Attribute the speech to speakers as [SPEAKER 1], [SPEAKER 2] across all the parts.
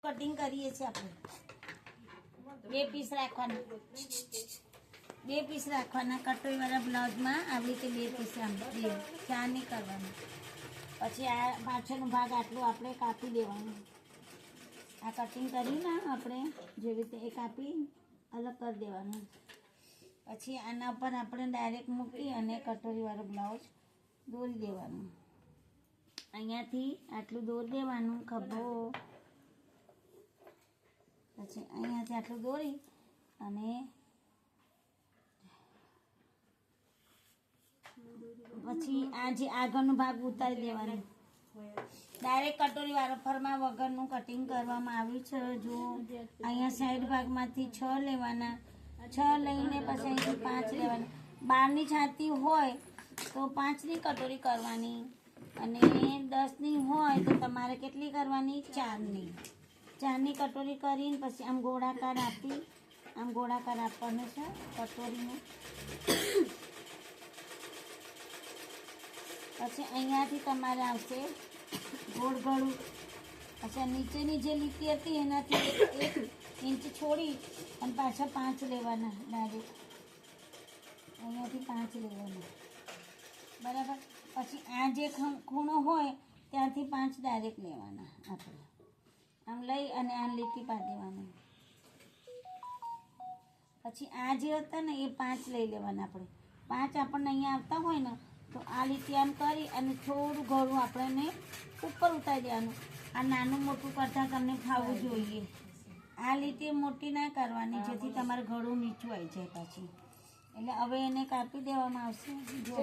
[SPEAKER 1] Cutting કરીએ છીએ આપણે 2 પીસ રાખવાના 2 પીસ રાખવાના કટોરી વાળા બ્લાઉઝમાં આવી રીતે 2 પીસ 4 નહીં કરવાના પછી આ પાછળનો ભાગ આટલું આપણે કાપી દેવાનું આ કટિંગ કરીને આપણે જેવી રીતે એ કાપી અલગ કરી દેવાનું પછી આના ઉપર આપણે ડાયરેક્ટ મૂકી અને કટોરી વાળો બ્લાઉઝ દોરી દેવાનું અહીંયાથી આટલું દોરી દેવાનું ખભો પછી અહીંયાથી આટલું દોરી અને પછી આ જે આગળનો ભાગ ઉતારી દેવાનો ડાયરેક્ટ કટોરી વાળો ફરમા વગરનું કટિંગ કરવામાં આવ્યું છે જો અહીંયા સાઈડ ભાગમાંથી 6 લેવાના 6 લઈને પછી અહીંથી 5 લેવાના 12ની છાતી હોય તો 5ની કટોરી કરવાની અને 10ની હોય તો તમારે કેટલી કરવાની 4ની કટોરી કરીને પછી આમ ગોળાકાર આપી આમ ગોળાકાર આપવાનું છે કટોરીનું પછી અહીંયાથી તમારે આવશે ગોળ ગળું અચ્છા નીચેની જે લીટી હતી એનાથી 1 ઇંચ છોડી અને પાછા 5 લેવાના ડાયરેક્ટ અહીંયાથી 5 લેવાના બરાબર પછી આ જે ખૂણો હોય ત્યાંથી 5 ડાયરેક્ટ લેવાના આપણે આમ લઈ અને આ લીટી પાડી દેવાની પછી આ જે હતા ને એ 5 લઈ લેવાના આપણે 5 આપણને અહીંયા આવતા હોય ને તો આ લીટી આમ કરી અને થોડું ગળું આપણને ઉપર ઉતારી દેવાનું આ નાનું મોટું કરતાં તમને ફાવવું જોઈએ આ લીટી મોટી ના કરવાની જેથી તમારે ગળું નીચું આવી જાય પછી એટલે હવે એને કાપી દેવામાં આવશે જો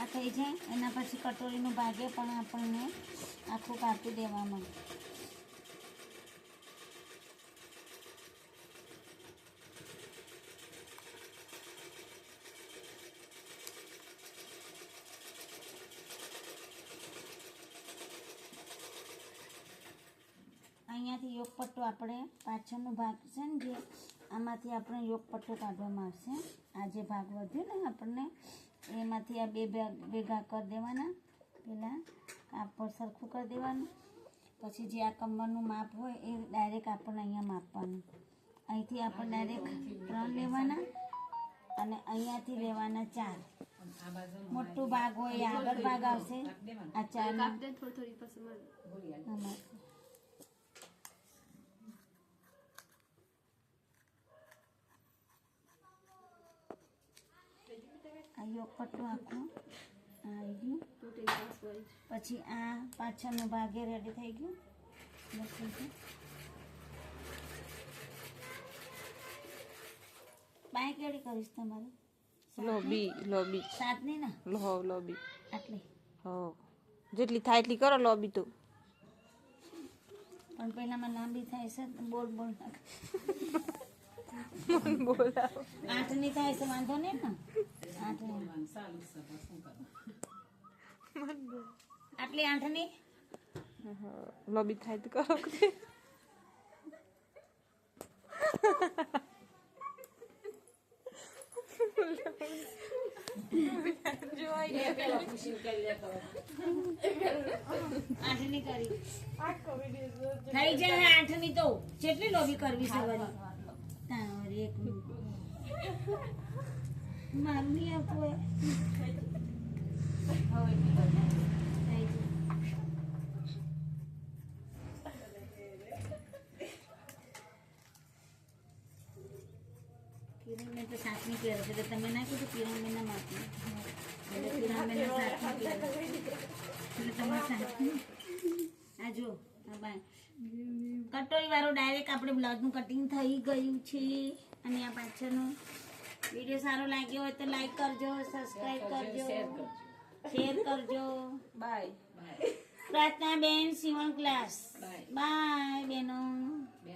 [SPEAKER 1] આ થઈ જાય એના પછી કટોરીનું ભાગે પણ આપણને આખું કાપી દેવામાં અહીંયાથી યોગ પટ્ટો આપણે પાછળનો ભાગ છે ને જે આમાંથી આપણે યોગ પટ્ટો કાઢવામાં આવશે આ જે ભાગ વધ્યો ને આપણને એમાંથી આ 2 ભાગ ભેગા કરી દેવાના પહેલાં કાપડ સરખું કરી દેવાનું પછી જે આ કમરનું માપ હોય એ ડાયરેક્ટ આપણને અહીંયા માપવાનું અહીંથી આપણે ડાયરેક્ટ 3 લેવાના અને અહીંયાથી લેવાના 4 મોટું ભાગ હોય એ આગળ ભાગ આવશે આ 4 આ યોગ પટ્ટો આખું આવી ગયું પછી આ પાછળનો ભાગ રેડી થઈ ગયું બાય કેડી કરીશ તમારે
[SPEAKER 2] લોબી
[SPEAKER 1] 7ની ને
[SPEAKER 2] લોબી
[SPEAKER 1] આટલી
[SPEAKER 2] જેટલી થાય એટલી કરો લોબી તો
[SPEAKER 1] પણ પહેલામાં લાંબી થાય છે બોલ
[SPEAKER 2] બોલાવો
[SPEAKER 1] 8ની થાય છે વાંધો નહીં ને 8ની આટલી 8ની
[SPEAKER 2] લોબી થાય તો કરો
[SPEAKER 1] આઠની કરી થઈ જાય 8ની તો કેટલી લોબી કરવી છે વળી એક મારું નહીં આવતું હોય કિરણને તો 7ની પહેરે છે એટલે તમે ના કીધું કિરણને ના માપી એટલે કિરણને 7ની પહેરે એટલે તમારે 7ની આ જો આ બાય કટોરી વાળો ડાયરેક્ટ આપણે બ્લાઉઝનું કટિંગ થઈ ગયું છે અને આ પાછળનું વિડીયો સારો લાગ્યો હોય તો લાઈક કરજો સબસ્ક્રાઇબ કરજો શેર કરજો
[SPEAKER 2] બાય
[SPEAKER 1] પ્રાર્થના બેન સીવણ ક્લાસ બાય.